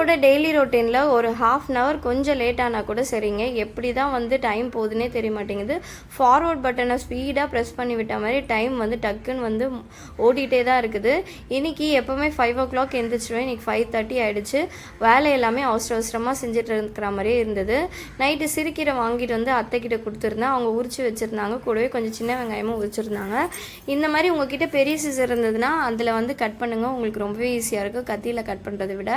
நம்மளோட டெய்லி ரொட்டீனில் ஒரு ½ an hour கொஞ்சம் லேட் ஆனால் கூட சரிங்க, எப்படி தான் வந்து டைம் போகுதுன்னே தெரிய மாட்டேங்குது. ஃபார்வர்ட் பட்டனை ஸ்பீடாக ப்ரெஸ் பண்ணி விட்ட மாதிரி டைம் வந்து டக்குன்னு வந்து ஓடிட்டே தான் இருக்குது. இன்றைக்கி எப்போவுமே 5 o'clock எழுந்திரிச்சிடுவேன். இன்றைக்கி 5:30 ஆகிடுச்சு. வேலை எல்லாமே அவசரமாக செஞ்சுட்டு இருக்கிற மாதிரியே இருந்தது. நைட்டு சிறுக்கீரை வாங்கிட்டு வந்து அத்தைக்கிட்ட கொடுத்துருந்தேன். அவங்க உரிச்சு வச்சுருந்தாங்க. கூடவே கொஞ்சம் சின்ன வெங்காயமும் உரிச்சிருந்தாங்க. இந்த மாதிரி உங்ககிட்ட பெரிய சீசர் இருந்ததுன்னா அதில் வந்து கட் பண்ணுங்கள், உங்களுக்கு ரொம்பவே ஈஸியாக இருக்கும் கத்தியில் கட் பண்ணுறதை விட.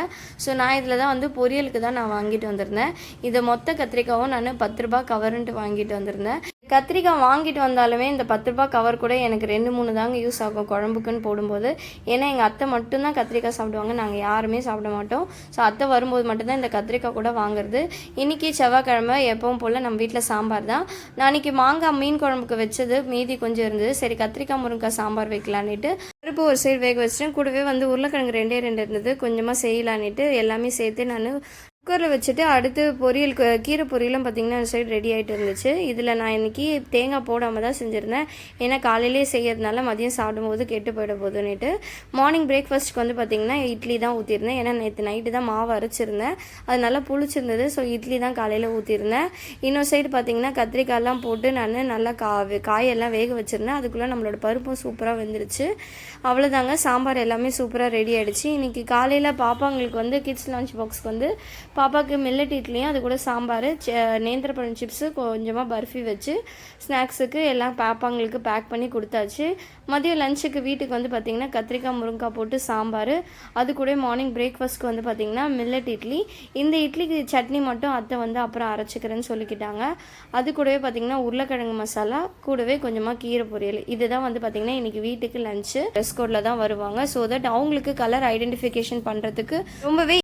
ஸோ நான் இதில் தான் வந்து பொரியலுக்கு தான் நான் வாங்கிட்டு வந்திருந்தேன். இதை மொத்த கத்திரிக்காவும் நான் 10 ரூபா கவருன்ட்டு வாங்கிட்டு வந்திருந்தேன். கத்திரிக்காய் வாங்கிட்டு வந்தாலுமே இந்த 10 ரூபா கவர் கூட எனக்கு 2-3 தாங்க யூஸ் ஆகும் குழம்புக்குன்னு போடும்போது. ஏன்னா எங்கள் அத்தை மட்டும்தான் கத்திரிக்காய் சாப்பிடுவாங்க, நாங்கள் யாருமே சாப்பிட மாட்டோம். ஸோ அத்தை வரும்போது மட்டும்தான் இந்த கத்திரிக்காய் கூட வாங்குறது. இன்றைக்கி செவ்வாய்க்கிழமை எப்பவும் போல் நம்ம வீட்டில் சாம்பார் தான். நான் இன்றைக்கி மாங்காய் மீன் குழம்புக்கு வச்சது மீதி கொஞ்சம் இருந்தது. சரி கத்திரிக்காய் முருங்கைக்காய் சாம்பார் வைக்கலான்ட்டு பருப்பு ஒரு சைடு வேக வச்சிட்டேன். கூடவே வந்து உருளைக்கிழங்கு 2 இருந்தது, கொஞ்சமாக செய்யலான்ட்டு எல்லாமே சேர்த்து நான் குக்கரில் வச்சுட்டு அடுத்து பொரியல் கீரை பொரியலும் பார்த்திங்கன்னா அந்த சைடு ரெடி ஆகிட்டு இருந்துச்சு. இதில் நான் இன்றைக்கி தேங்காய் போடாமல் தான் செஞ்சுருந்தேன். ஏன்னா காலையிலே செய்யறதுனால மதியம் சாப்பிடும்போது கெட்டு போயிட போதுன்னுட்டு. மார்னிங் பிரேக்ஃபாஸ்ட்டுக்கு வந்து பார்த்திங்கன்னா இட்லி தான் ஊற்றிருந்தேன். ஏன்னா நேற்று நைட்டு தான் மாவு அரைச்சிருந்தேன், அது நல்லா புளிச்சிருந்தது. ஸோ இட்லி தான் காலையில் ஊற்றிருந்தேன். இன்னொரு சைடு பார்த்திங்கன்னா கத்திரிக்காயெல்லாம் போட்டு நான் நல்லா காயெல்லாம் வேக வச்சுருந்தேன். அதுக்குள்ளே நம்மளோட பருப்பும் சூப்பராக வெந்துருச்சு. அவ்வளோதாங்க, சாம்பார் எல்லாமே சூப்பராக ரெடி ஆகிடுச்சு. இன்றைக்கி காலையில் பாப்பாங்களுக்கு வந்து கிட்ஸ் லஞ்ச் பாக்ஸ்க்கு வந்து பாப்பாவுக்கு மில்லட் இட்லியும் அது கூட சாம்பார், நேந்திரப்பழம் சிப்ஸு, கொஞ்சமாக பர்ஃபி வச்சு ஸ்நாக்ஸுக்கு எல்லாம் பாப்பாங்களுக்கு பேக் பண்ணி கொடுத்தாச்சு. மதியம் லஞ்சுக்கு வீட்டுக்கு வந்து பார்த்திங்கன்னா கத்திரிக்காய் முருங்கைக்காய் போட்டு சாம்பார், அது கூட மார்னிங் பிரேக்ஃபாஸ்ட்க்கு வந்து பார்த்திங்கன்னா மில்லட் இட்லி. இந்த இட்லிக்கு சட்னி மட்டும் அத்தை வந்து அப்புறம் அரைச்சிக்கிறேன்னு சொல்லிக்கிட்டாங்க. அது கூடவே பார்த்திங்கன்னா உருளைக்கிழங்கு மசாலா, கூடவே கொஞ்சமாக கீரை பொரியல். இதுதான் வந்து பார்த்திங்கன்னா இன்றைக்கி வீட்டுக்கு லஞ்சு. ட்ரெஸ் கோடில் தான் வருவாங்க. ஸோ தட் அவங்களுக்கு கலர் ஐடென்டிஃபிகேஷன் பண்ணுறதுக்கு ரொம்பவே